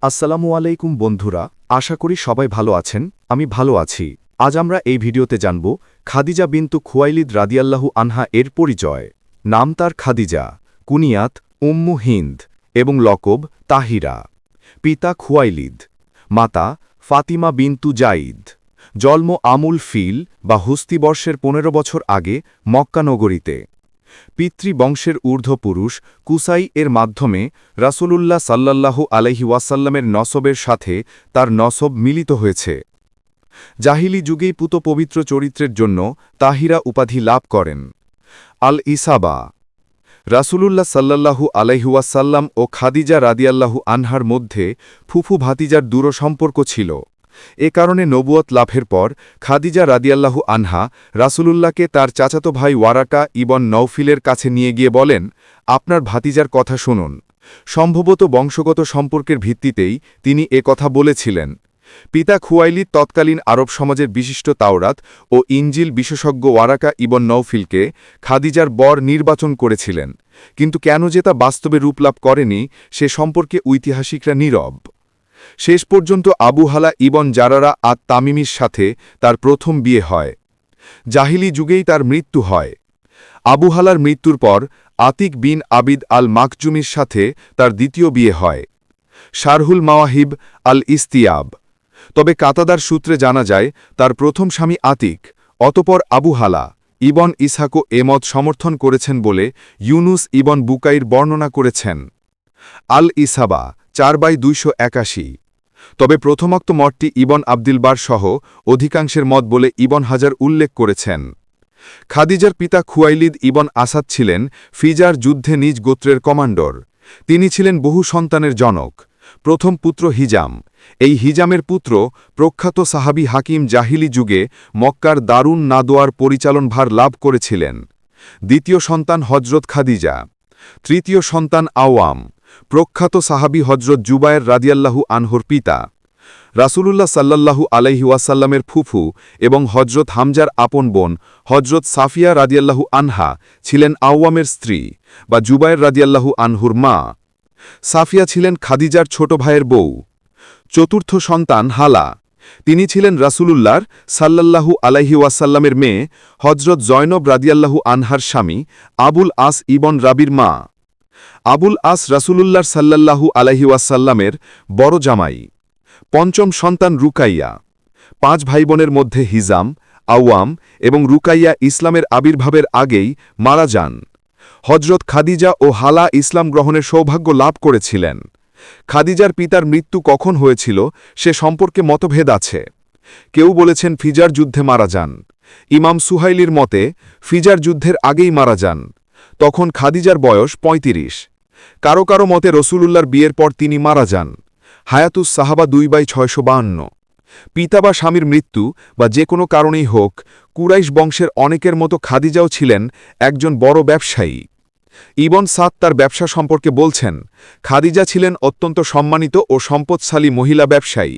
আসসালামু আলাইকুম বন্ধুরা, আশা করি সবাই ভালো আছেন। আমি ভালো আছি। আজ আমরা এই ভিডিওতে জানব খাদিজা বিনতু খুয়াইলিদ রাদিয়াল্লাহু আনহা এর পরিচয়। নাম তার খাদিজা, কুনিয়াত উম্মু হিন্দ এবং লকব তাহিরা। পিতা খুয়াইলিদ, মাতা ফাতিমা বিনতু জাইদ। জন্ম আমুল ফিল বা হুস্তিবর্ষের ১৫ বছর আগে মক্কা নগরীতে। পিতৃবংশের ঊর্ধ্বপুরুষ কুসাই এর মাধ্যমে রাসূলুল্লাহ সাল্লাল্লাহু আলাইহি ওয়াসাল্লামের নসবের সাথে তার নসব মিলিত হয়েছে। জাহিলি যুগেই পুত পবিত্র চরিত্রের জন্য তাহিরা উপাধি লাভ করেন। আল ইসাবা। রাসূলুল্লাহ সাল্লাল্লাহু আলাইহি ওয়াসাল্লাম ও খাদিজা রাদিয়াল্লাহু আনহার মধ্যে ফুফু ভাতিজার দূরসম্পর্ক ছিল। এ কারণে নবুয়ত লাভের পর খাদিজা রাদিয়াল্লাহু আনহা রাসূলুল্লাহকে তার চাচাতো ভাই ওয়ারাকা ইবন নওফিলের কাছে নিয়ে গিয়ে বলেন, আপনার ভাতিজার কথা শুনুন। সম্ভবত বংশগত সম্পর্কের ভিত্তিতেই তিনি এ কথা বলেছিলেন। পিতা খুয়াইলিদ তৎকালীন আরব সমাজের বিশিষ্ট তাওরাত ও ইঞ্জিল বিশেষজ্ঞ ওয়ারাকা ইবন নওফিলকে খাদিজার বর নির্বাচন করেছিলেন, কিন্তু কেন যে তা বাস্তবে রূপলাভ করেনি সে সম্পর্কে ঐতিহাসিকরা নীরব। শেষ পর্যন্ত আবু হালা ইবন জারারা আত তামিমির সাথে তার প্রথম বিয়ে হয়। জাহিলি যুগেই তার মৃত্যু হয়। আবু হালার মৃত্যুর পর আতিক বিন আবিদ আল মাকজুমির সাথে তার দ্বিতীয় বিয়ে হয়। শারহুল মাওয়াহিব আল ইস্তিয়াব। তবে কাতাদার সূত্রে জানা যায় তার প্রথম স্বামী আতিক, অতপর আবু হালা। ইবন ইসহাকও এ মত সমর্থন করেছেন বলে ইউনুস ইবন বুকাইর বর্ণনা করেছেন। আল ইসাবা 4/281। তবে প্রথমোক্ত মতটি ইবন আবদিলবার সহ অধিকাংশের মত বলে ইবন হাজার উল্লেখ করেছেন। খাদিজার পিতা খুয়াইলিদ ইবন আসাদ ছিলেন ফিজার যুদ্ধে নিজ গোত্রের কমান্ডর। তিনি ছিলেন বহু সন্তানের জনক। প্রথম পুত্র হিজাম। এই হিজামের পুত্র প্রখ্যাত সাহাবী হাকিম জাহিলি যুগে মক্কার দারুন নাদোয়ার পরিচালনভার লাভ করেছিলেন। দ্বিতীয় সন্তান হজরত খাদিজা। তৃতীয় সন্তান আওয়াম, প্রখ্যাত সাহাবী হজরত জুবায়ের রাদিয়াল্লাহু আনহুর পিতা। রাসূলুল্লাহ সাল্লাল্লাহু আলাইহি ওয়াসাল্লামের ফুফু এবং হজরত হামজার আপন বোন হজরত সাফিয়া রাদিয়াল্লাহু আনহা ছিলেন আওয়ামের স্ত্রী বা জুবায়ের রাদিয়াল্লাহু আনহুর মা। সাফিয়া ছিলেন খাদিজার ছোট ভাইয়ের বউ। চতুর্থ সন্তান হালা। তিনি ছিলেন রাসূলুল্লাহর সাল্লাল্লাহু আলাইহি ওয়াসাল্লামের মেয়ে হজরত জয়নব রাদিয়াল্লাহু আনহার স্বামী আবুল আস ইবন রাবির মা। আবুল আস রাসূলুল্লাহর সাল্লাল্লাহু আলাইহি ওয়াসাল্লামের বড় জামাই। পঞ্চম সন্তান রুকাইয়া। 5 ভাইবোনের মধ্যে হিজাম, আওয়াম এবং রুকাইয়া ইসলামের আবির্ভাবের আগেই মারা যান। হজরত খাদিজা ও হালা ইসলাম গ্রহণের সৌভাগ্য লাভ করেছিলেন। খাদিজার পিতার মৃত্যু কখন হয়েছিল সে সম্পর্কে মতভেদ আছে। কেউ বলেছেন ফিজার যুদ্ধে মারা যান। ইমাম সুহাইলির মতে ফিজার যুদ্ধের আগেই মারা যান। তখন খাদিজার বয়স 35। কারো কারো মতে রসূলুল্লাহর বিয়ের পর তিনি মারা যান। হায়াতুস সাহাবা 2/652। পিতা বা স্বামীর মৃত্যু বা যে কোনো কারণেই হোক, কুরাইশ বংশের অনেকের মতো খাদিজাও ছিলেন একজন বড় ব্যবসায়ী। ইবন সাদ তার ব্যবসা সম্পর্কে বলছেন, খাদিজা ছিলেন অত্যন্ত সম্মানিত ও সম্পদশালী মহিলা ব্যবসায়ী।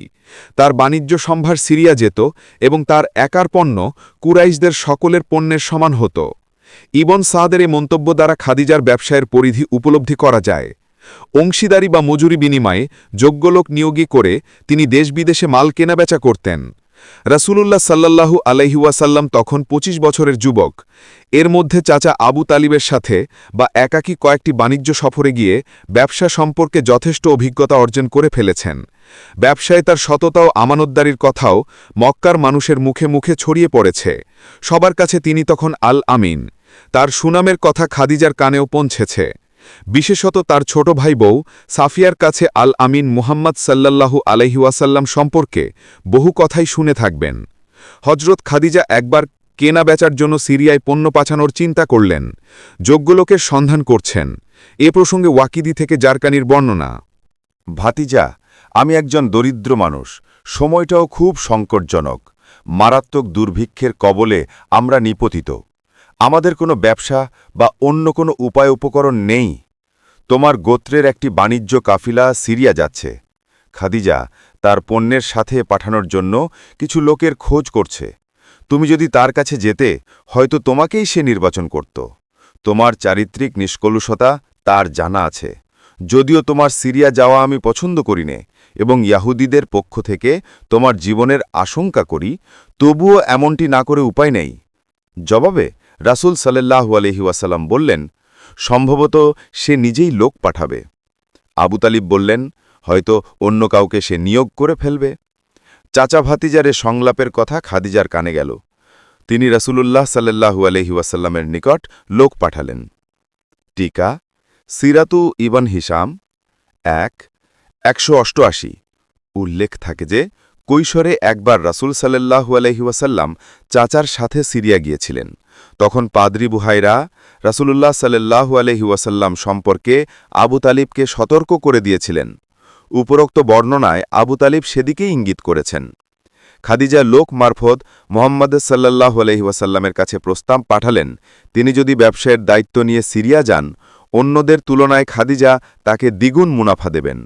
তার বাণিজ্য সম্ভার সিরিয়া যেত এবং তার একার পণ্য কুরাইশদের সকলের পণ্যের সমান হতো। ইবন সাদের এই মন্তব্য দ্বারা খাদিজার ব্যবসায়ের পরিধি উপলব্ধি করা যায়। অংশীদারি বা মজুরি বিনিময়ে যোগ্য লোক নিয়োগী করে তিনি দেশ বিদেশে মাল কেনাবেচা করতেন। রাসূলুল্লাহ সাল্লাল্লাহু আলাইহি ওয়াসাল্লাম তখন 25 বছরের যুবক। এর মধ্যে চাচা আবু তালিবের সাথে বা একাকী কয়েকটি বাণিজ্য সফরে গিয়ে ব্যবসা সম্পর্কে যথেষ্ট অভিজ্ঞতা অর্জন করে ফেলেছেন। ব্যবসায় তার সততা ও আমানতদারির কথাও মক্কার মানুষের মুখে মুখে ছড়িয়ে পড়েছে। সবার কাছে তিনি তখন আল আমিন। তার সুনামের কথা খাদিজার কানেও পৌঁছেছে। বিশেষত তার ছোট ভাই বউ সাফিয়ার কাছে আল আমিন মুহাম্মদ সাল্লাল্লাহু আলাইহি ওয়াসাল্লাম সম্পর্কে বহু কথাই শুনে থাকবেন। হজরত খাদিজা একবার কেনা বেচার জন্য সিরিয়ায় পণ্য পাঠানোর চিন্তা করলেন। যোগ্য লোকের সন্ধান করছেন। এ প্রসঙ্গে ওয়াকিদি থেকে জারকানির বর্ণনা। ভাতিজা, আমি একজন দরিদ্র মানুষ। সময়টাও খুব সংকটজনক। মারাত্মক দুর্ভিক্ষের কবলে আমরা নিপতিত। আমাদের কোনো ব্যবসা বা অন্য কোনো উপায় উপকরণ নেই। তোমার গোত্রের একটি বাণিজ্য কাফিলা সিরিয়া যাচ্ছে। খাদিজা তার পণ্যের সাথে পাঠানোর জন্য কিছু লোকের খোঁজ করছে। তুমি যদি তার কাছে যেতে, হয়তো তোমাকেই সে নির্বাচন করত। তোমার চারিত্রিক নিষ্কলুষতা তার জানা আছে। যদিও তোমার সিরিয়া যাওয়া আমি পছন্দ করি নে, এবং ইয়াহুদীদের পক্ষ থেকে তোমার জীবনের আশঙ্কা করি, তবুও এমনটি না করে উপায় নেই। জবাবে রাসূল সাল্লাল্লাহু আলাইহি ওয়াসাল্লাম বললেন, সম্ভবত সে নিজেই লোক পাঠাবে। আবু তালিব বললেন, হয়তো অন্য কাউকে সে নিয়োগ করে ফেলবে। চাচা ভাতিজারে সংলাপের কথা খাদিজার কানে গেল। তিনি রাসূলুল্লাহ সাল্লাল্লাহু আলাইহি ওয়াসাল্লামের নিকট লোক পাঠালেন। টিকা সিরাতু ইবন হিশাম 188 উল্লেখ থাকে যে কৈশোরে একবার রাসূল সাল্লাল্লাহু আলাইহি ওয়াসাল্লাম চাচার সাথে সিরিয়া গিয়েছিলেন। তখন পাদ্রী বুহাইরা রাসূলুল্লাহ সাল্লাল্লাহু আলাইহি ওয়াসাল্লাম সম্পর্কে আবু তালিবকে সতর্ক করে দিয়েছিলেন। উপরোক্ত বর্ণনায় আবু তালিব সেদিকেই ইঙ্গিত করেছেন। খাদিজা লোক মারফত মুহাম্মদ সাল্লাল্লাহু আলাইহি ওয়াসাল্লামের কাছে প্রস্তাব পাঠালেন, তিনি যদি ব্যবসায়ের দায়িত্ব নিয়ে সিরিয়া যান, অন্যদের তুলনায় খাদিজা তাকে দ্বিগুণ মুনাফা দেবেন।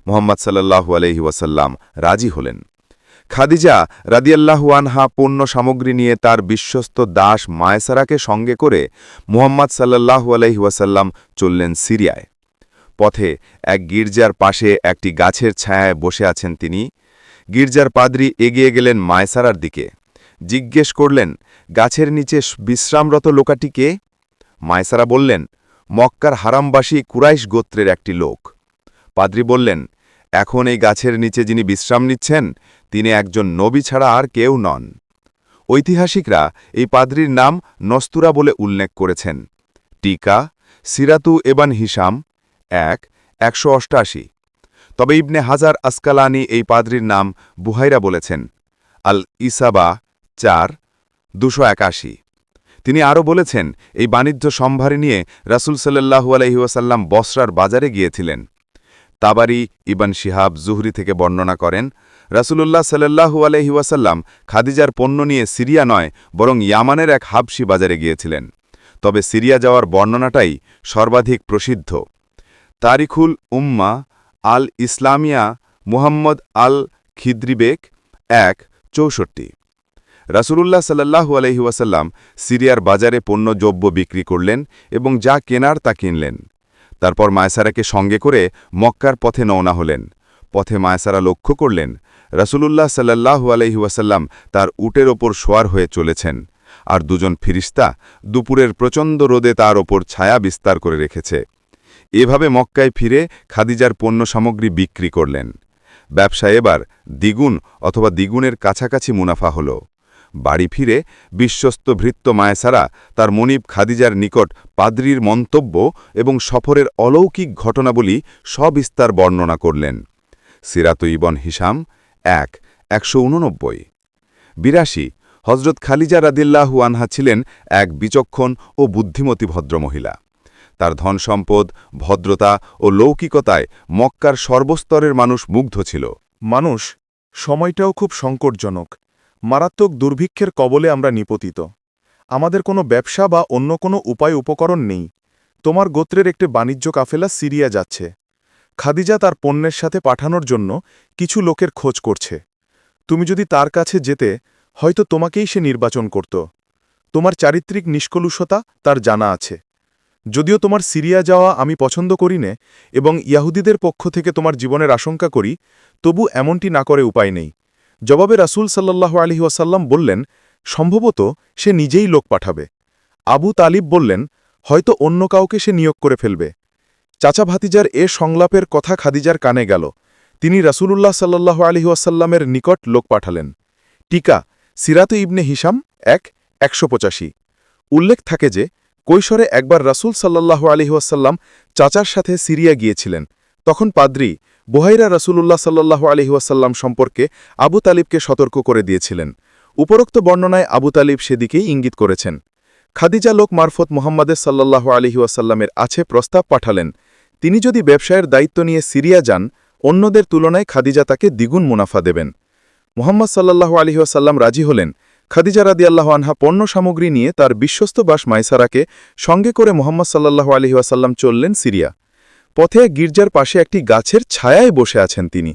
মুহাম্মদ সাল্লাল্লাহু আলাইহি ওয়াসাল্লাম রাজি হলেন। খাদিজা রাদিয়াল্লাহু আনহা পণ্য সামগ্রী নিয়ে তার বিশ্বস্ত দাস মায়সারাকে সঙ্গে করে মুহাম্মদ সাল্লাল্লাহু আলাইহি ওয়াসাল্লাম চললেন সিরিয়ায়। পথে এক গির্জার পাশে একটি গাছের ছায়ায় বসে আছেন তিনি। গির্জার পাদ্রী এগিয়ে গেলেন মায়সারার দিকে। জিজ্ঞেস করলেন, গাছের নিচে বিশ্রামরত লোকাটি কে? মায়সারা বললেন, মক্কার হারামবাসী কুরাইশ গোত্রের একটি লোক। পাদ্রী বললেন, এখন এই গাছের নিচে যিনি বিশ্রাম নিচ্ছেন, তিনি একজন নবী ছাড়া আর কেউ নন। ঐতিহাসিকরা এই পাদ্রীর নাম নস্তুরা বলে উল্লেখ করেছেন। টিকা সিরাতু ইবন হিশাম 188। তবে ইবনে হাজার আসকালানি এই পাদ্রীর নাম বুহাইরা বলেছেন। আল ইসাবা 4:281। তিনি আরও বলেছেন, এই বাণিজ্য সম্ভারে নিয়ে রাসূল সাল্লাল্লাহু আলাইহি ওয়াসাল্লাম বসরার বাজারে গিয়েছিলেন। তাবারি ইবন শিহাব জুহরি থেকে বর্ণনা করেন, রাসূলুল্লাহ সাল্লাল্লাহু আলাইহি ওয়াসাল্লাম খাদিজার পণ্য নিয়ে সিরিয়া নয় বরং ইয়ামানের এক হাবশি বাজারে গিয়েছিলেন। তবে সিরিয়া যাওয়ার বর্ণনাটাই সর্বাধিক প্রসিদ্ধ। তারিখুল উম্মা আল ইসলামিয়া মুহাম্মদ আল খিদ্রিবেক 1:64। রাসূলুল্লাহ সাল্লাল্লাহু আলাইহি ওয়াসাল্লাম সিরিয়ার বাজারে পণ্যদ্রব্য বিক্রি করলেন এবং যা কেনার তা কিনলেন। তারপর মায়সারাকে সঙ্গে করে মক্কার পথে রওনা হলেন। পথে মায়সারা লক্ষ্য করলেন, রাসূলুল্লাহ সাল্লাল্লাহু আলাইহি ওয়াসাল্লাম তার উটের ওপর সোয়ার হয়ে চলেছেন, আর দুজন ফিরিস্তা দুপুরের প্রচণ্ড রোদে তার ওপর ছায়া বিস্তার করে রেখেছে। এভাবে মক্কায় ফিরে খাদিজার পণ্য সামগ্রী বিক্রি করলেন। ব্যবসা এবার দ্বিগুণ অথবা দ্বিগুণের কাছাকাছি মুনাফা হল। বাড়ি ফিরে বিশ্বস্ত ভৃত্য মায়সারা তার মনিব খাদিজার নিকট পাদ্রীর মন্তব্য এবং সফরের অলৌকিক ঘটনাবলী সবিস্তার বর্ণনা করলেন। সিরাতু ইবন হিশাম 1:189। 82 হযরত খালিজা রাদিয়াল্লাহু আনহা ছিলেন এক বিচক্ষণ ও বুদ্ধিমতী ভদ্রমহিলা। তার ধনসম্পদ, ভদ্রতা ও লৌকিকতায় মক্কার সর্বস্তরের মানুষ মুগ্ধ ছিল। মানুষ, সময়টাও খুব সংকটজনক। মারাত্মক দুর্ভিক্ষের কবলে আমরা নিপতিত। আমাদের কোনো ব্যবসা বা অন্য কোনো উপায় উপকরণ নেই। তোমার গোত্রের একটি বাণিজ্য কাফেলা সিরিয়া যাচ্ছে। খাদিজা তার পণ্যের সাথে পাঠানোর জন্য কিছু লোকের খোঁজ করছে। তুমি যদি তার কাছে যেতে, হয়তো তোমাকেই সে নির্বাচন করত। তোমার চারিত্রিক নিষ্কলুষতা তার জানা আছে। যদিও তোমার সিরিয়া যাওয়া আমি পছন্দ করি নে এবং ইয়াহুদীদের পক্ষ থেকে তোমার জীবনের আশঙ্কা করি, তবু এমনটি না করে উপায় নেই। জবাবে রাসূল সাল্লাল্লাহু আলাইহি ওয়াসাল্লাম বললেন, সম্ভবত সে নিজেই লোক পাঠাবে। আবু তালিব বললেন, হয়তো অন্য কাউকে সে নিয়োগ করে ফেলবে। চাচা ভাতিজার এ সংলাপের কথা খাদিজার কানে গেল। তিনি রাসূলুল্লাহ সাল্লাল্লাহু আলাইহি ওয়াসাল্লামের নিকট লোক পাঠালেন। টিকা সিরাতু ইবনে হিশাম 1:185। উল্লেখ থাকে যে কৈশোরে একবার রাসূল সাল্লাল্লাহু আলাইহি ওয়াসাল্লাম চাচার সাথে সিরিয়া গিয়েছিলেন। তখন পাদ্রী বুহাইরা রাসূলুল্লাহ সাল্লাল্লাহু আলাইহি ওয়াসাল্লাম সম্পর্কে আবু তালিবকে সতর্ক করে দিয়েছিলেন। উপরোক্ত বর্ণনায় আবু তালিব সেদিকেই ইঙ্গিত করেছেন। খাদিজা লোক মারফত মুহাম্মদ সাল্লাল্লাহু আলাইহি ওয়াসাল্লামের আছে প্রস্তাব পাঠালেন, তিনি যদি ব্যবসায়ের দায়িত্ব নিয়ে সিরিয়া যান, অন্যদের তুলনায় খাদিজা তাকে দ্বিগুণ মুনাফা দেবেন। মুহাম্মদ সাল্লাল্লাহু আলাইহি ওয়াসাল্লাম রাজি হলেন। খাদিজা রাদিয়াল্লাহু আনহা পণ্য সামগ্রী নিয়ে তার বিশ্বস্ত বাস মায়সারাকে সঙ্গে করে মুহাম্মদ সাল্লাল্লাহু আলাইহি ওয়াসাল্লাম চললেন সিরিয়া। পথে গির্জার পাশে একটি গাছের ছায়ায় বসে আছেন তিনি।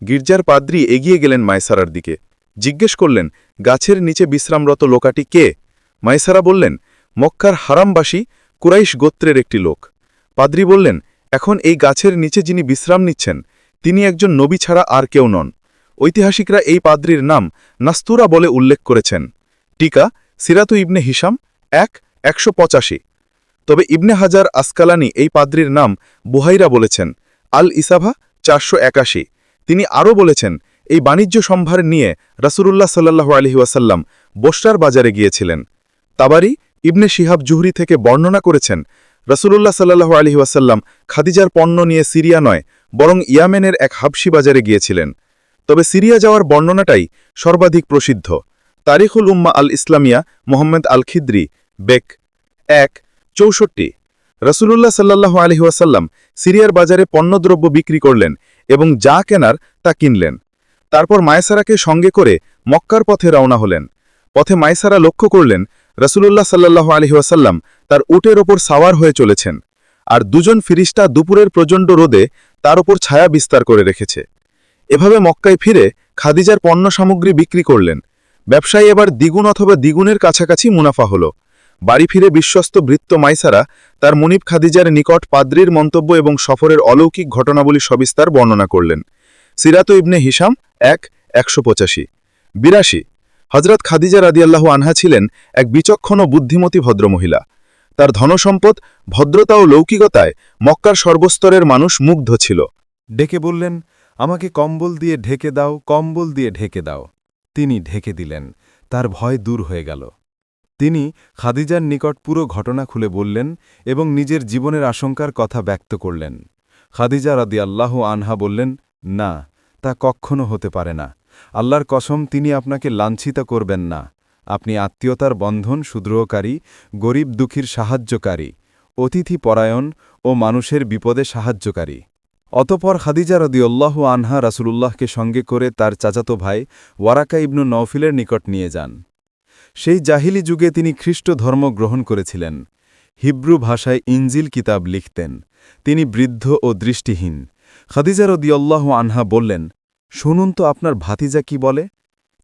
গির্জার পাদ্রী এগিয়ে গেলেন মায়সারার দিকে। জিজ্ঞেস করলেন, গাছের নিচে বিশ্রামরত লোকাটি কে? মায়সারা বললেন, মক্কার হারামবাসী কুরাইশ গোত্রের একটি লোক। পাদ্রী বললেন, এখন এই গাছের নিচে যিনি বিশ্রাম নিচ্ছেন, তিনি একজন নবী ছাড়া আর কেউ নন। ঐতিহাসিকরা এই পাদ্রীর নাম নাস্তুরা বলে উল্লেখ করেছেন। টিকা সিরাতু ইবনে হিশাম 1:185। তবে ইবনে হাজার আসকালানি এই পাদ্রীর নাম বুহাইরা বলেছেন। আল ইসাভা 481। তিনি আরও বলেছেন, এই বাণিজ্য সম্ভার নিয়ে রাসূলুল্লাহ সাল্লাল্লাহু আলাইহি ওয়াসাল্লাম বসরার বাজারে গিয়েছিলেন। তাবারি ইবনে শিহাব জুহরি থেকে বর্ণনা করেছেন, রাসূলুল্লাহ সাল্লাল্লাহু আলাইহি ওয়াসাল্লাম খাদিজার পণ্য নিয়ে সিরিয়া নয় বরং ইয়ামেনের এক হাবশি বাজারে গিয়েছিলেন। তবে সিরিয়া যাওয়ার বর্ণনাটাই সর্বাধিক প্রসিদ্ধ। তারিখুল উম্মা আল ইসলামিয়া মোহাম্মদ আল খিদ্রি বেক 1:64। রাসূলুল্লাহ সাল্লাল্লাহু আলাইহি ওয়াসাল্লাম সিরিয়ার বাজারে পণ্যদ্রব্য বিক্রি করলেন এবং যা কেনার তা কিনলেন। তারপর মায়সারাকে সঙ্গে করে মক্কার পথে রওনা হলেন। পথে মায়সারা লক্ষ্য করলেন রাসূলুল্লাহ সাল্লাল্লাহু আলাইহি ওয়াসাল্লাম তার উটের ওপর সাওয়ার হয়ে চলেছেন, আর দুজন ফিরিস্তা দুপুরের প্রচণ্ড রোদে তার ওপর ছায়া বিস্তার করে রেখেছে। এভাবে মক্কায় ফিরে খাদিজার পণ্য সামগ্রী বিক্রি করলেন। ব্যবসায়ী এবার দ্বিগুণ অথবা দ্বিগুণের কাছাকাছি মুনাফা হল। বাড়ি ফিরে বিশ্বস্ত ভৃত্য মাইসারা তার মুনিব খাদিজার নিকট পাদ্রীর মন্তব্য এবং সফরের অলৌকিক ঘটনাবলী সবিস্তার বর্ণনা করলেন। সিরাতু ইবনে হিশাম 1:185। 82। হযরত খাদিজা রাদিয়াল্লাহু আনহা ছিলেন এক বিচক্ষণ ও বুদ্ধিমতী ভদ্রমহিলা। তার ধনসম্পদ, ভদ্রতা ও লৌকিকতায় মক্কার সর্বস্তরের মানুষ মুগ্ধ ছিল। ডেকে বললেন, আমাকে কম্বল দিয়ে ঢেকে দাও, কম্বল দিয়ে ঢেকে দাও। তিনি ঢেকে দিলেন, তার ভয় দূর হয়ে গেল। তিনি খাদিজার নিকট পুরো ঘটনা খুলে বললেন এবং নিজের জীবনের আশঙ্কার কথা ব্যক্ত করলেন। খাদিজা রাদিয়াল্লাহু আনহা বললেন, না, তা কখনো হতে পারে না। আল্লাহর কসম, তিনি আপনাকে লাঞ্ছিত করবেন না। আপনি আত্মীয়তার বন্ধন সুদৃঢ়কারী, গরিব দুঃখীর সাহায্যকারী, অতিথি পরায়ণ ও মানুষের বিপদে সাহায্যকারী। অতপর খাদিজা রাদিয়াল্লাহু আনহা রাসূলুল্লাহকে সঙ্গে করে তার চাচাতো ভাই ওয়ারাকা ইবনু নওফিলের নিকট নিয়ে যান। সেই জাহিলি যুগে তিনি খ্রিস্ট ধর্ম গ্রহণ করেছিলেন। হিব্রু ভাষায় ইনজিল কিতাব লিখতেন। তিনি বৃদ্ধ ও দৃষ্টিহীন। খাদিজা রাদিয়াল্লাহু আনহা বললেন, শুনুন তো আপনার ভাতিজা কি বলে।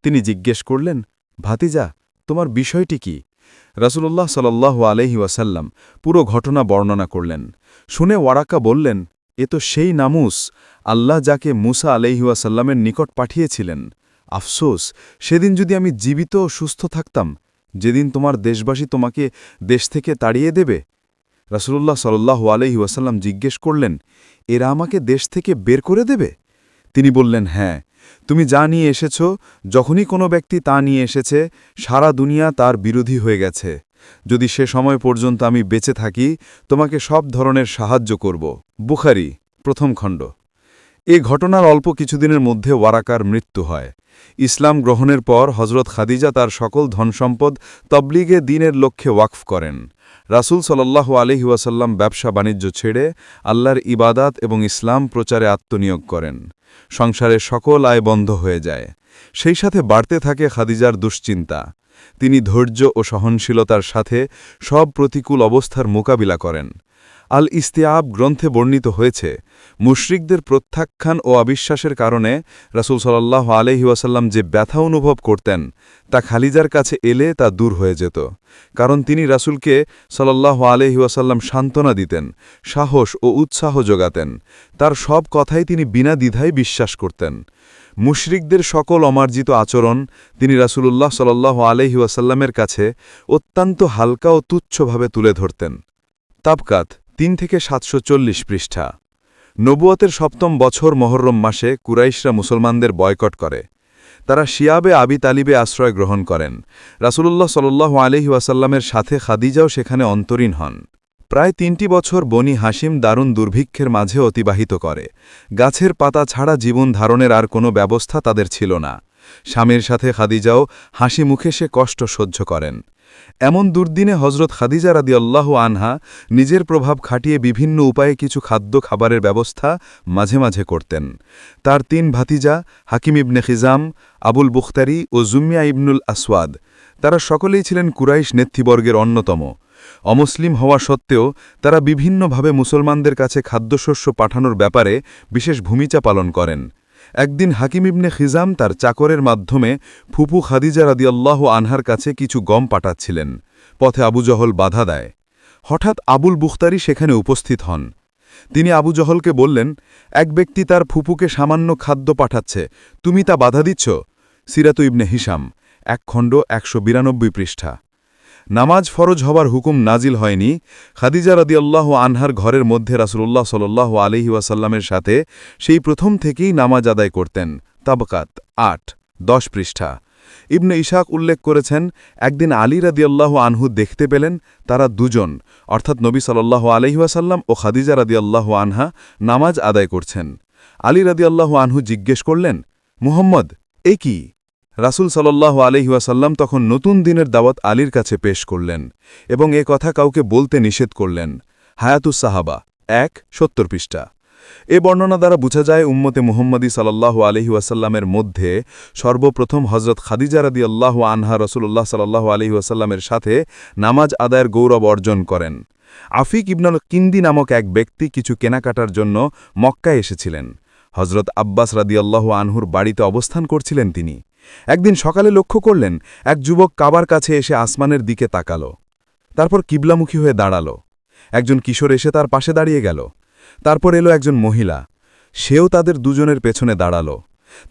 তিনি জিজ্ঞেস করলেন, ভাতিজা, তোমার বিষয়টি কি? রাসূলুল্লাহ সাল্লাল্লাহু আলাইহি ওয়াসাল্লাম পুরো ঘটনা বর্ণনা করলেন। শুনে ওয়ারাকা বললেন, এ তো সেই নামুস, আল্লাহ যাকে মুসা আলাইহি ওয়াসাল্লামের নিকট পাঠিয়েছিলেন। আফসোস, সেদিন যদি আমি জীবিত ও সুস্থ থাকতাম, যেদিন তোমার দেশবাসী তোমাকে দেশ থেকে তাড়িয়ে দেবে। রাসূলুল্লাহ সাল্লাল্লাহু আলাইহি ওয়াসাল্লাম জিজ্ঞেস করলেন, এরা আমাকে দেশ থেকে বের করে দেবে? তিনি বললেন, হ্যাঁ, তুমি যা নিয়ে এসেছ, যখনই কোনো ব্যক্তি তা নিয়ে এসেছে, সারা দুনিয়া তার বিরোধী হয়ে গেছে। যদি সে সময় পর্যন্ত আমি বেঁচে থাকি, তোমাকে সব ধরনের সাহায্য করব। বুখারী, প্রথম খণ্ড। এ ঘটনার অল্প কিছুদিনের মধ্যে ওয়ারাকার মৃত্যু হয়। ইসলাম গ্রহণের পর হযরত খাদিজা তার সকল ধনসম্পদ তবলিগে দ্বীনের লক্ষ্যে ওয়াকফ করেন। রাসূল সাল্লাল্লাহু আলাইহি ওয়াসাল্লাম ব্যবসা বাণিজ্য ছেড়ে আল্লাহর ইবাদাত এবং ইসলাম প্রচারে আত্মনিয়োগ করেন। সংসারের সকল আয় বন্ধ হয়ে যায়। সেই সাথে বাড়তে থাকে খাদিজার দুশ্চিন্তা। তিনি ধৈর্য ও সহনশীলতার সাথে সব প্রতিকূল অবস্থার মোকাবিলা করেন। আল ইস্তিআব গ্রন্থে বর্ণিত হয়েছে, মুশরিকদের প্রত্যাখ্যান ও অবিশ্বাসের কারণে রাসূল সাল্লাল্লাহু আলাইহি ওয়াসাল্লাম যে ব্যথা অনুভব করতেন, তা খাদিজার কাছে এলে তা দূর হয়ে যেত। কারণ তিনি রাসূলকে সাল্লাল্লাহু আলাইহি ওয়াসাল্লাম সান্ত্বনা দিতেন, সাহস ও উৎসাহ যোগাতেন। তার সব কথাই তিনি বিনা দ্বিধায় বিশ্বাস করতেন। মুশরিকদের সকল অমার্জিত আচরণ তিনি রাসূলুল্লাহ সাল্লাল্লাহু আলাইহি ওয়াসাল্লামের কাছে অত্যন্ত হালকা ও তুচ্ছভাবে তুলে ধরতেন। তাবকাত 3-740 পৃষ্ঠা। নবুয়তের 7ম বছর মহররম মাসে কুরাইশরা মুসলমানদের বয়কট করে। তারা শিয়াবে আবি তালিবে আশ্রয় গ্রহণ করেন। রাসূলুল্লাহ সাল্লাল্লাহু আলাইহি ওয়াসাল্লামের সাথে খাদিজাও সেখানে অন্তরীণ হন। প্রায় 3টি বছর বনি হাশিম দারুণ দুর্ভিক্ষের মাঝে অতিবাহিত করে। গাছের পাতা ছাড়া জীবন ধারণের আর কোনো ব্যবস্থা তাদের ছিল না। স্বামীর সাথে খাদিজাও হাসি মুখে সে কষ্ট সহ্য করেন। এমন দুর্দিনে হযরত খাদিজা রাদিয়াল্লাহু আনহা নিজের প্রভাব খাটিয়ে বিভিন্ন উপায়ে কিছু খাদ্য খাবারের ব্যবস্থা মাঝে মাঝে করতেন। তার 3 ভাতিজা হাকিম ইবনে খিজাম, আবুল বুখতারি ও জুমিয়া ইবনুল আসওয়াদ, তারা সকলেই ছিলেন কুরাইশ নেতৃবর্গের অন্যতম। অমুসলিম হওয়া সত্ত্বেও তারা বিভিন্নভাবে মুসলমানদের কাছে খাদ্যশস্য পাঠানোর ব্যাপারে বিশেষ ভূমিকা পালন করেন। একদিন হাকিম ইবনে খিজাম তার চাকরের মাধ্যমে ফুপু খাদিজা রাদিয়াল্লাহু আনহার কাছে কিছু গম পাঠাচ্ছিলেন। পথে আবু জহল বাধা দেয়। হঠাৎ আবুল বুখতারি সেখানে উপস্থিত হন। তিনি আবু জহলকে বললেন, এক ব্যক্তি তার ফুপুকে সামান্য খাদ্য পাঠাচ্ছে, তুমি তা বাধা দিচ্ছ? সিরাতু ইবনে হিসাম 1 খণ্ড 192 পৃষ্ঠা। নামাজ ফরজ হবার হুকুম নাজিল হয়নি। খাদিজা রাদিয়াল্লাহু আনহার ঘরের মধ্যে রাসূলুল্লাহ সাল্লাল্লাহু আলাইহি ওয়াসাল্লামের সাথে সেই প্রথম থেকেই নামাজ আদায় করতেন। তাবকাত 8-10 পৃষ্ঠা। ইবনে ইশাক উল্লেখ করেছেন, একদিন আলী রাদিয়াল্লাহু আনহু দেখতে পেলেন তারা দুজন, অর্থাৎ নবী সাল্লাল্লাহু আলাইহি ওয়াসাল্লাম ও খাদিজা রাদিয়াল্লাহু আনহা নামাজ আদায় করছেন। আলী রাদিয়াল্লাহু আনহু জিজ্ঞেস করলেন, মুহাম্মদ, এ কি? রাসূল সাল্লাল্লাহু আলাইহি ওয়াসাল্লাম তখন নতুন দিনের দাওয়াত আলীর কাছে পেশ করলেন এবং এ কথা কাউকে বলতে নিষেধ করলেন। হায়াতুস সাহাবা 1-70 পৃষ্ঠা। এ বর্ণনা দ্বারা বোঝা যায় উম্মতে মুহাম্মদী সাল্লাল্লাহু আলাইহি ওয়াসাল্লামের মধ্যে সর্বপ্রথম হযরত খাদিজা রাদিয়াল্লাহু আনহা রাসূলুল্লাহ সাল্লাল্লাহু আলাইহি ওয়াসাল্লামের সাথে নামাজ আদায়ের গৌরব অর্জন করেন। আফিক ইবনুল কিন্দি নামক এক ব্যক্তি কিছু কেনাকাটার জন্য মক্কায় এসেছিলেন। হযরত আব্বাস রাদিয়াল্লাহু আনহুর বাড়িতে অবস্থান করছিলেন তিনি। একদিন সকালে লক্ষ্য করলেন এক যুবক কাবার কাছে এসে আসমানের দিকে তাকাল, তারপর কিবলামুখী হয়ে দাঁড়াল। একজন কিশোর এসে তার পাশে দাঁড়িয়ে গেল। তারপর এলো একজন মহিলা, সেও তাদের দুজনের পেছনে দাঁড়াল।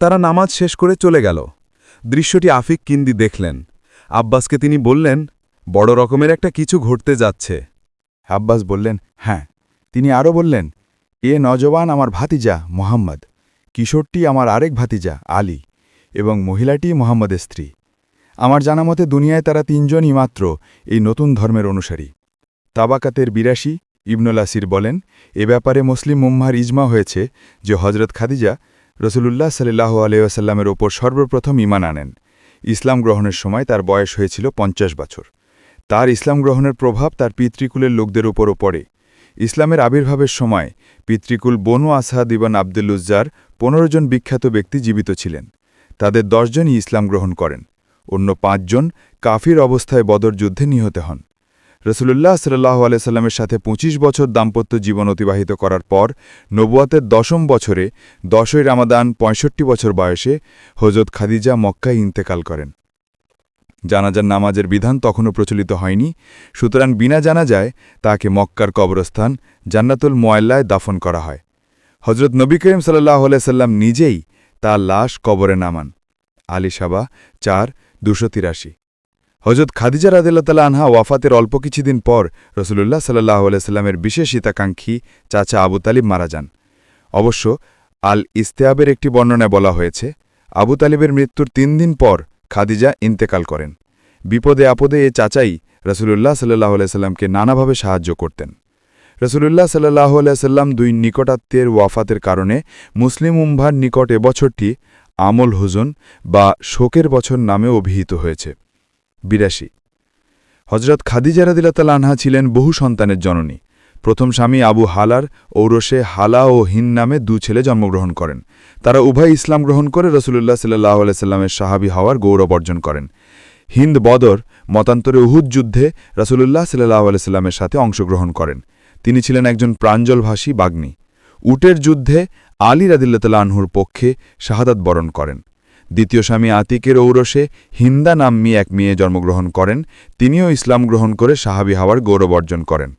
তারা নামাজ শেষ করে চলে গেল। দৃশ্যটি আফিক কিন্দি দেখলেন। আব্বাসকে তিনি বললেন, বড় রকমের একটা কিছু ঘটতে যাচ্ছে। আব্বাস বললেন, হ্যাঁ। তিনি আরও বললেন, এ নজওয়ান আমার ভাতিজা মোহাম্মদ, কিশোরটি আমার আরেক ভাতিজা আলী এবং মহিলাটি মোহাম্মদের স্ত্রী। আমার জানা মতে দুনিয়ায় তারা তিনজনই মাত্র এই নতুন ধর্মের অনুসারী। তাবাকাতের ৮২ ইবনুল আসির বলেন, এ ব্যাপারে মুসলিম উম্মার ইজমা হয়েছে যে হজরত খাদিজা রসুলুল্লাহ সাল্লাল্লাহু আলাইহি ওয়াসাল্লামের ওপর সর্বপ্রথম ঈমান আনেন। ইসলাম গ্রহণের সময় তার বয়স হয়েছিল 50 বছর। তার ইসলাম গ্রহণের প্রভাব তার পিতৃকুলের লোকদের উপরও পড়ে। ইসলামের আবির্ভাবের সময় পিতৃকুল বনু আসাদ ইবন আব্দুল উজ্জার 15 জন বিখ্যাত ব্যক্তি জীবিত ছিলেন। তাদের 10 জনই ইসলাম গ্রহণ করেন। অন্য 5 জন কাফির অবস্থায় বদর যুদ্ধে নিহত হন। রসুলুল্লাহ সাল্লাল্লাহু আলাইহি ওয়াসাল্লামের সাথে 25 বছর দাম্পত্য জীবন অতিবাহিত করার পর নবুয়াতের 10ম বছরে 10ই রামাদান 65 বছর বয়সে হযরত খাদিজা মক্কায় ইন্তেকাল করেন। জানাজার নামাজের বিধান তখনও প্রচলিত হয়নি, সুতরাং বিনা জানাজায় তাকে মক্কার কবরস্থান জান্নাতুল মুআল্লায় দাফন করা হয়। হযরত নবী করিম সাল্লাল্লাহু আলাইহি ওয়াসাল্লাম নিজেই তার লাশ কবরে নামান। আলী সাবা 4-283। হযরত খাদিজা রাদিয়াল্লাহু তাআলা আনহা ওয়াফাতের অল্প কিছুদিন পর রাসূলুল্লাহ সাল্লাল্লাহু আলাইহি ওয়াসাল্লামের বিশেষ হিতাকাঙ্ক্ষী চাচা আবু তালিব মারা যান। অবশ্য আল ইস্তেয়াবের একটি বর্ণনায় বলা হয়েছে, আবু তালিবের মৃত্যুর 3 দিন পর খাদিজা ইন্তেকাল করেন। বিপদে আপদে এ চাচাই রাসূলুল্লাহ সাল্লাল্লাহু আলাইহি ওয়াসাল্লামকে নানাভাবে সাহায্য করতেন। রাসূলুল্লাহ সাল্লাল্লাহু আলাইহি ওয়াসাল্লাম 2 নিকটাত্মীয়ের ওয়াফাতের কারণে মুসলিম উম্মার নিকট এ বছরটি আমল হুজন বা শোকের বছর নামে অভিহিত হয়েছে। ৮২। হযরত খাদিজা রাদিয়াল্লাহু তাআলা আনহা ছিলেন বহু সন্তানের জননী। প্রথম স্বামী আবু হালার ঔরসে হালা ও হিন নামে 2 ছেলে জন্মগ্রহণ করেন। তারা উভয় ইসলাম গ্রহণ করে রাসূলুল্লাহ সাল্লাল্লাহু আলাইহি ওয়াসাল্লামের সাহাবী হওয়ার গৌরব অর্জন করেন। হিন্দ বদর মতান্তরে উহুদ যুদ্ধে রাসূলুল্লাহ সাল্লাল্লাহু আলাইহি ওয়াসাল্লামের সাথে অংশগ্রহণ করেন। তিনি ছিলেন একজন প্রাঞ্জলভাষী বাগ্মী। উটের যুদ্ধে আলী রাদিয়াল্লাহু তাআলা আনহুর পক্ষে শাহাদাত বরণ করেন। দ্বিতীয় স্বামী আতিকের ঔরসে হিন্দা নাম্নী এক মেয়ে জন্মগ্রহণ করেন। তিনিও ইসলাম গ্রহণ করে সাহাবী হওয়ার গৌরব অর্জন করেন।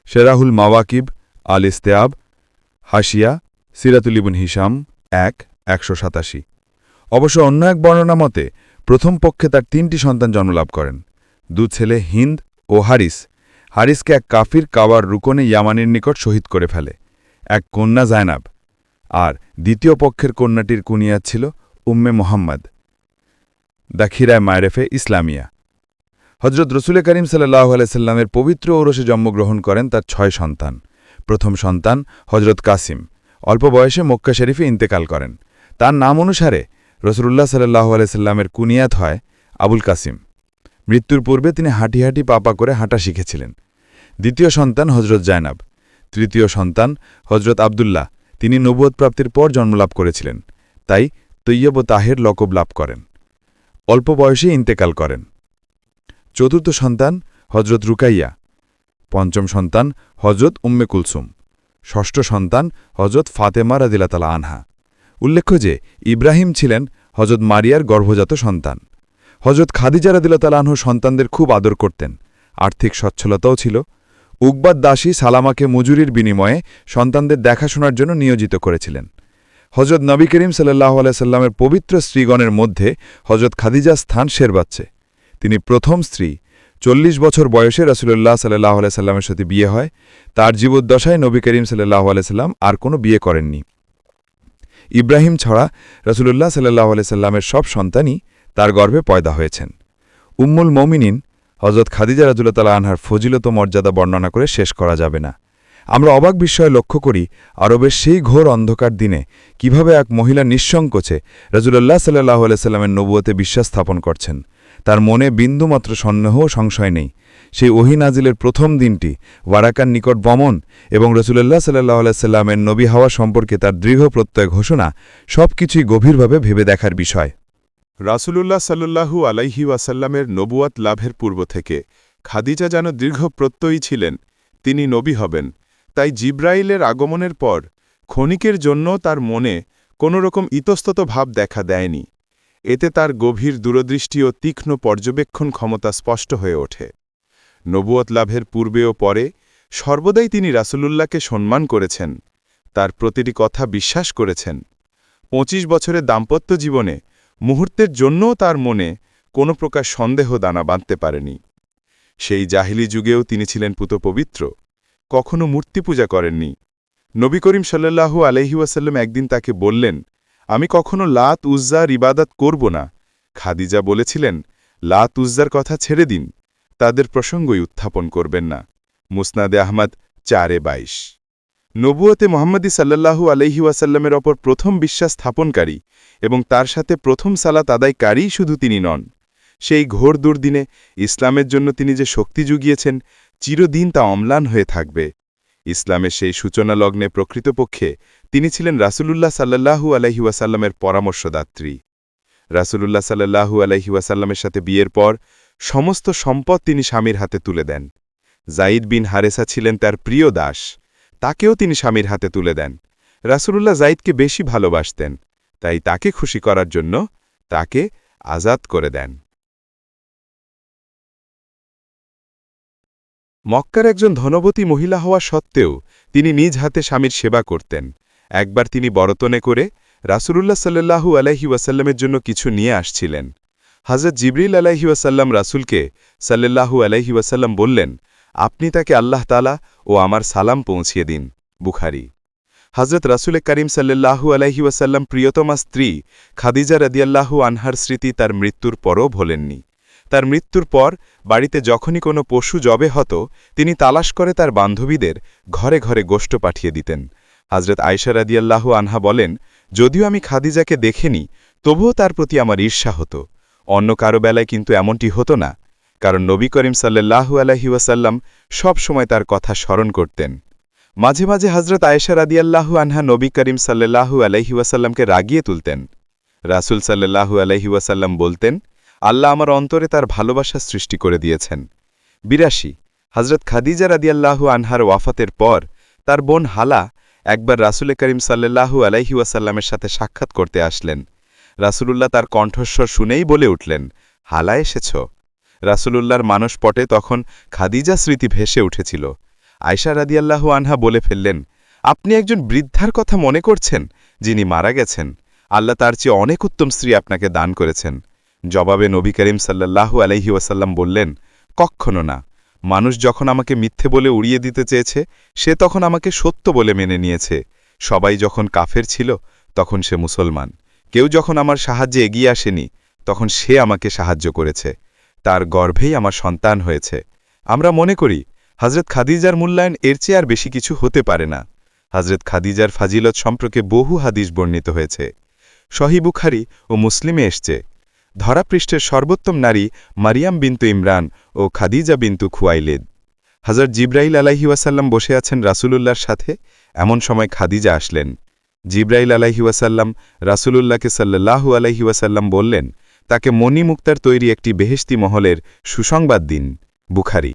শেরাহুল মাওয়াকিব আল ইস্তেয়াব হাসিয়া সিরাতুল ইবন হিসাম 1-187। অবশ্য অন্য এক বর্ণনা মতে প্রথম পক্ষে তার 3টি সন্তান জন্মলাভ করেন। 2 ছেলে হিন্দ ও হারিস। হারিসকে এক কাফির কাবার রুকনে ইয়ামানির নিকট শহীদ করে ফেলে। এক কন্যা জায়নাব। আর দ্বিতীয় পক্ষের কন্যাটির কুনিয়াত ছিল উম্মে মোহাম্মদ। দাখিরায় মায়রেফে ইসলামিয়া। হযরত রসুল করিম সাল্লাল্লাহু আলাইহি ওয়াসাল্লামের পবিত্র ঔরসে জন্মগ্রহণ করেন তার 6 সন্তান। প্রথম সন্তান হযরত কাসিম অল্প বয়সে মক্কা শরীফে ইন্তেকাল করেন। তার নাম অনুসারে রাসূলুল্লাহ সাল্লাল্লাহু আলাইহি ওয়াসাল্লামের কুনিয়াত হয় আবুল কাসিম। মৃত্যুর পূর্বে তিনি হাঁটি হাঁটি পাপা করে হাঁটা শিখেছিলেন। দ্বিতীয় সন্তান হযরত জায়নাব। তৃতীয় সন্তান হযরত আবদুল্লাহ। তিনি নবুয়ত প্রাপ্তির পর জন্মলাভ করেছিলেন, তাই তৈয়ব ও তাহের লকব লাভ করেন। অল্প বয়সে ইন্তেকাল করেন। চতুর্থ সন্তান হযরত রুকাইয়া। পঞ্চম সন্তান হযরত উম্মে কুলসুম। ষষ্ঠ সন্তান হযরত ফাতেমা রাদিয়াল্লাহু তাআলা আনহা। উল্লেখ্য যে ইব্রাহিম ছিলেন হযরত মারিয়ার গর্ভজাত সন্তান। হযরত খাদিজা রাদিয়াল্লাহু তাআলা আনহু সন্তানদের খুব আদর করতেন। আর্থিক সচ্ছলতাও ছিল। উকবাদ দাসী সালামাকে মজুরির বিনিময়ে সন্তানদের দেখাশোনার জন্য নিয়োজিত করেছিলেন। হজরত নবী করিম সাল্লাল্লাহু আলাইহি সাল্লামের পবিত্র স্ত্রীগণের মধ্যে হজরত খাদিজার স্থান সেরবাচ্ছে। তিনি প্রথম স্ত্রী। 40 বছর বয়সে রাসূলুল্লাহ সাল্লাল্লাহু আলাইহি সাল্লামের সাথে বিয়ে হয়। তার জীবদ্দশায় নবী করিম সাল্লাল্লাহু আলাইহি সাল্লাম আর কোনো বিয়ে করেননি। ইব্রাহিম ছাড়া রাসূলুল্লাহ সাল্লাল্লাহু আলাইহি সাল্লামের সব সন্তানই তার গর্ভে পয়দা হয়েছেন। উম্মুল মুমিনিন হজরত খাদিজা রাদিয়াল্লাহু তাআলা আনহার ফজিলত ও মর্যাদা বর্ণনা করে শেষ করা যাবে না। আমরা অবাক বিস্ময়ে লক্ষ্য করি আরবের সেই ঘোর অন্ধকার দিনে কিভাবে এক মহিলা নিঃসংকোচে রাসূলুল্লাহ সাল্লাল্লাহু আলাইহি সাল্লামের নবুয়তে বিশ্বাস স্থাপন করছেন। তার মনে বিন্দুমাত্র সন্দেহ ও সংশয় নেই। সেই ওহী নাজিলের প্রথম দিনটি, ওয়ারাকার নিকট বমন এবং রাসূলুল্লাহ সাল্লাল্লাহু আলাইহি সাল্লামের নবী হওয়া সম্পর্কে তার দৃঢ় প্রত্যয় ঘোষণা সবকিছুই গভীরভাবে ভেবে দেখার বিষয়। রাসূলুল্লাহ সাল্লাল্লাহু আলাইহি ওয়াসাল্লামের নবুয়াত লাভের পূর্ব থেকে খাদিজা যেন দৃঢ় প্রত্যয়ী ছিলেন তিনি নবী হবেন। তাই জিব্রাইলের আগমনের পর ক্ষণিকের জন্য তার মনে কোনোরকম ইতস্তত ভাব দেখা দেয়নি। এতে তার গভীর দূরদৃষ্টি ও তীক্ষ্ণ পর্যবেক্ষণ ক্ষমতা স্পষ্ট হয়ে ওঠে। নবুয়ত লাভের পূর্বে ও পরে সর্বদাই তিনি রাসূলুল্লাহকে সম্মান করেছেন, তার প্রতিটি কথা বিশ্বাস করেছেন। 25 বছরের দাম্পত্য জীবনে মুহূর্তের জন্যও তার মনে কোনো প্রকার সন্দেহ দানা বাঁধতে পারেনি। সেই জাহিলি যুগেও তিনি ছিলেন পবিত্র, কখনো মূর্তি পূজা করেননি। নবী করিম সাল্লাল্লাহু আলাইহি ওয়াসাল্লাম একদিন তাকে বললেন, আমি কখনো লাত উজ্জার ইবাদত করব না। খাদিজা বলেছিলেন, লাত উজ্জার কথা ছেড়ে দিন, তাদের প্রসঙ্গই উত্থাপন করবেন না। মুসনাদে আহমদ 4-22। নবুয়তে মুহাম্মদী সাল্লাল্লাহু আলাইহি ওয়াসাল্লামের ওপর প্রথম বিশ্বাস স্থাপনকারী এবং তার সাথে প্রথম সালাত আদায়কারীই শুধু তিনি নন। সেই ঘোর দুর্দিনে ইসলামের জন্য তিনি যে শক্তি জুগিয়েছেন, চিরদিন তা অম্লান হয়ে থাকবে। ইসলামের সেই সূচনা লগ্নে প্রকৃতপক্ষে তিনি ছিলেন রাসূলুল্লাহ সাল্লাল্লাহু আলাইহি ওয়াসাল্লামের পরামর্শদাত্রী। রাসূলুল্লাহ সাল্লাল্লাহু আলাইহি ওয়াসাল্লামের সাথে বিয়ের পর সমস্ত সম্পদ তিনি স্বামীর হাতে তুলে দেন। যায়েদ বিন হারেসা ছিলেন তার প্রিয় দাস, তাকেও তিনি স্বামীর হাতে তুলে দেন। রাসূলুল্লাহ যায়েদকে বেশি ভালোবাসতেন, তাই তাকে খুশি করার জন্য তাকে আজাদ করে দেন। মক্কার একজন ধনবতী মহিলা হওয়া সত্ত্বেও তিনি নিজ হাতে স্বামীর সেবা করতেন। একবার তিনি বরতনে করে রাসূলুল্লাহ সাল্লাল্লাহু আলাইহি ওয়াসাল্লামের জন্য কিছু নিয়ে আসছিলেন। হযরত জিবরিল আলাইহি ওয়াসাল্লাম রাসূলকে সাল্লাল্লাহু আলাইহি ওয়াসাল্লাম বললেন, আপনি তাকে আল্লাহ তাআলা ও আমার সালাম পৌঁছিয়ে দিন। বুখারী। হযরত রাসূল করিম সাল্লাল্লাহু আলাইহি ওয়াসাল্লাম প্রিয়তমা স্ত্রী খাদিজা রাদিয়াল্লাহু আনহার স্মৃতি তার মৃত্যুর পরও ভোলেননি। তার মৃত্যুর পর বাড়িতে যখনই কোনো পশু জবে হতো তিনি তালাশ করে তার বান্ধবীদের ঘরে ঘরে গোশত পাঠিয়ে দিতেন। হযরত আয়েশা রাদিয়াল্লাহু আনহা বলেন, যদিও আমি খাদিজাকে দেখিনি তবুও তার প্রতি আমার ঈর্ষা হতো। অন্য কারো বেলায় কিন্তু এমনটি হতো না, কারণ নবী করিম সাল্লাল্লাহু আলাইহি ওয়াসাল্লাম সব সময় তার কথা স্মরণ করতেন। মাঝে মাঝে হযরত আয়েশা রাদিয়াল্লাহু আনহা নবী করিম সাল্লাল্লাহু আলাইহি ওয়াসাল্লামকে রাগিয়ে তুলতেন। রাসূল সাল্লাল্লাহু আলাইহি ওয়াসাল্লাম বলতেন, আল্লাহ আমার অন্তরে তার ভালোবাসা সৃষ্টি করে দিয়েছেন। 82 হযরত খাদিজা রাদিয়াল্লাহু আনহার ওয়াফাতের পর তার বোন হালা একবার রাসূল করিম সাল্লাল্লাহু আলাইহি ওয়াসাল্লামের সাথে সাক্ষাৎ করতে আসলেন। রাসূলুল্লাহ তার কণ্ঠস্বর শুনেই বলে উঠলেন, হালা এসেছ। রাসূলুল্লাহর মানসপটে তখন খাদিজা স্মৃতি ভেসে উঠেছিল। আয়েশা রাদিয়াল্লাহু আনহা বলে ফেললেন, আপনি একজন বৃদ্ধার কথা মনে করছেন যিনি মারা গেছেন। আল্লাহ তার চেয়ে অনেক উত্তম স্ত্রী আপনাকে দান করেছেন। জবাবে নবী করিম সাল্লাল্লাহু আলাইহি ওয়াসাল্লাম বললেন, কখনো না। মানুষ যখন আমাকে মিথ্যে বলে উড়িয়ে দিতে চেয়েছে সে তখন আমাকে সত্য বলে মেনে নিয়েছে। সবাই যখন কাফের ছিল তখন সে মুসলমান। কেউ যখন আমার সাহায্যে এগিয়ে আসেনি তখন সে আমাকে সাহায্য করেছে। তার গর্ভেই আমার সন্তান হয়েছে। আমরা মনে করি হযরত খাদিজার মূল্যায়ন এর চেয়ে আর বেশি কিছু হতে পারে না। হযরত খাদিজার ফাজিলত সম্পর্কে বহু হাদিস বর্ণিত হয়েছে। সহিহ বুখারী ও মুসলিমে এসছে, ধরাপৃষ্ঠের সর্বোত্তম নারী মারিয়াম বিন্তু ইমরান ও খাদিজা বিন্তু খুয়াইলিদ। হযরত জিবরাইল আলাইহি ওয়াসাল্লাম বসে আছেন রাসূলুল্লাহর সাথে, এমন সময় খাদিজা আসলেন। জিবরাইল আলাইহি ওয়াসাল্লাম রাসূলুল্লাহকে সাল্লাল্লাহু আলাইহি ওয়াসাল্লাম বললেন, তাকে মণি মুক্তার তৈরি একটি বেহেশতি মহলের সুসংবাদ দিন। বুখারী।